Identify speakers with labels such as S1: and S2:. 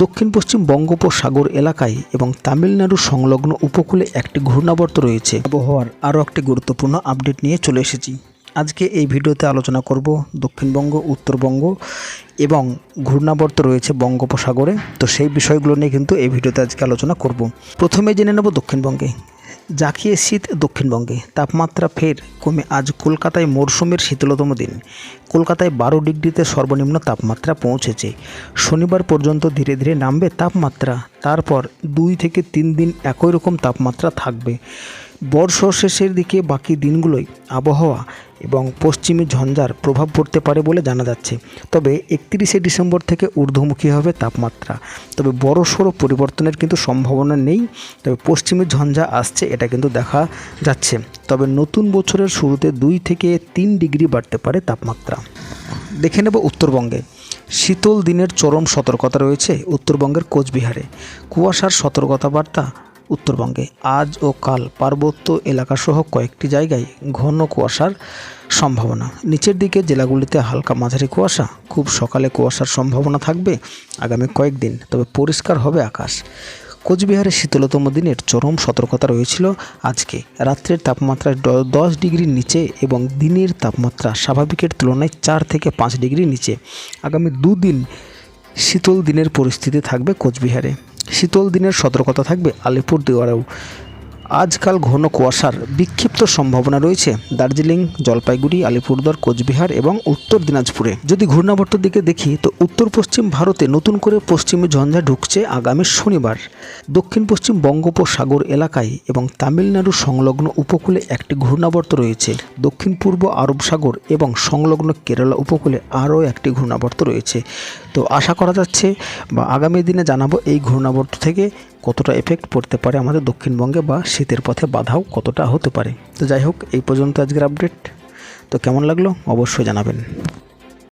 S1: দক্ষিণ পশ্চিম বঙ্গোপসাগর এলাকায় এবং তামিলনাড়ু সংলগ্ন উপকূলে একটি ঘূর্ণাবর্ত রয়েছে। আবহাওয়ার আরও একটি গুরুত্বপূর্ণ আপডেট নিয়ে চলে এসেছি। আজকে এই ভিডিওতে আলোচনা করব দক্ষিণবঙ্গ, উত্তরবঙ্গ এবং ঘূর্ণাবর্ত রয়েছে বঙ্গোপসাগরে। তো সেই বিষয়গুলো নিয়ে কিন্তু এই ভিডিওতে আজকে আলোচনা করব। প্রথমে জেনে নেব দক্ষিণবঙ্গে। জাঁকিয়ে শীত দক্ষিণবঙ্গে, তাপমাত্রা ফের কমে আজ কলকাতায় মরশুমের শীতলতম দিন। কলকাতায় 12 ডিগ্রিতে সর্বনিম্ন তাপমাত্রা পৌঁছেছে। শনিবার পর্যন্ত ধীরে ধীরে নামবে তাপমাত্রা, তারপর 2 থেকে 3 দিন একই রকম তাপমাত্রা থাকবে। বর্ষা শেষের দিকে বাকি দিনগুলোই আবহাওয়া এবং পশ্চিমী ঝঞ্ঝার প্রভাব পড়তে পারে বলে জানা যাচ্ছে। তবে 31শে ডিসেম্বর থেকে ঊর্ধ্বমুখী হবে তাপমাত্রা। তবে বড়সড় পরিবর্তনের কিন্তু সম্ভাবনা নেই। তবে পশ্চিমী ঝঞ্ঝা আসছে, এটা কিন্তু দেখা যাচ্ছে। তবে নতুন বছরের শুরুতে 2 থেকে 3 ডিগ্রি বাড়তে পারে তাপমাত্রা। দেখে নেব উত্তরবঙ্গে। শীতল দিনের চরম সতর্কতা রয়েছে উত্তরবঙ্গের কোচবিহারে। কুয়াশার সতর্কতা বার্তা উত্তরবঙ্গে। আজ ও কাল পার্বত্য এলাকাসহ কয়েকটি জায়গায় ঘন কুয়াশার সম্ভাবনা। নিচের দিকে জেলাগুলিতে হালকা মাঝারি কুয়াশা। খুব সকালে কুয়াশার সম্ভাবনা থাকবে আগামী কয়েকদিন। তবে পরিষ্কার হবে আকাশ। কোচবিহারে শীতলতম দিনের চরম সতর্কতা রয়েছিল আজকে। রাত্রের তাপমাত্রা 10 ডিগ্রির নিচে এবং দিনের তাপমাত্রা স্বাভাবিকের তুলনায় 4 থেকে 5 ডিগ্রি নিচে। আগামী 2 দিন শীতল দিনের পরিস্থিতি থাকবে কোচবিহারে। শীতল দিনের সতর্কতা থাকবে আলিপুরদুয়ারেও। আজকাল ঘন কুয়াশার বিক্ষিপ্ত সম্ভাবনা রয়েছে দার্জিলিং, জলপাইগুড়ি, আলিপুরদুয়ার, কোচবিহার এবং উত্তর দিনাজপুরে। যদি ঘূর্ণাবর্তের দিকে দেখি তো উত্তর পশ্চিম ভারতে নতুন করে পশ্চিমী ঝঞ্ঝা ঢুকছে আগামী শনিবার। দক্ষিণ পশ্চিম বঙ্গোপসাগর এলাকায় এবং তামিলনাড়ু সংলগ্ন উপকূলে একটি ঘূর্ণাবর্ত রয়েছে। দক্ষিণ পূর্ব আরব সাগর এবং সংলগ্ন কেরালা উপকূলে আরও একটি ঘূর্ণাবর্ত রয়েছে। তো আশা করা যাচ্ছে বা আগামী দিনে জানাবো এই ঘূর্ণাবর্ত থেকে কতটা এফেক্ট পড়তে পারে আমাদের দক্ষিণবঙ্গে বা শীতের পথে বাধাও কতটা হতে পারে। তো যাই হোক, এই পর্যন্ত আজকের আপডেট। তো কেমন লাগলো অবশ্যই জানাবেন।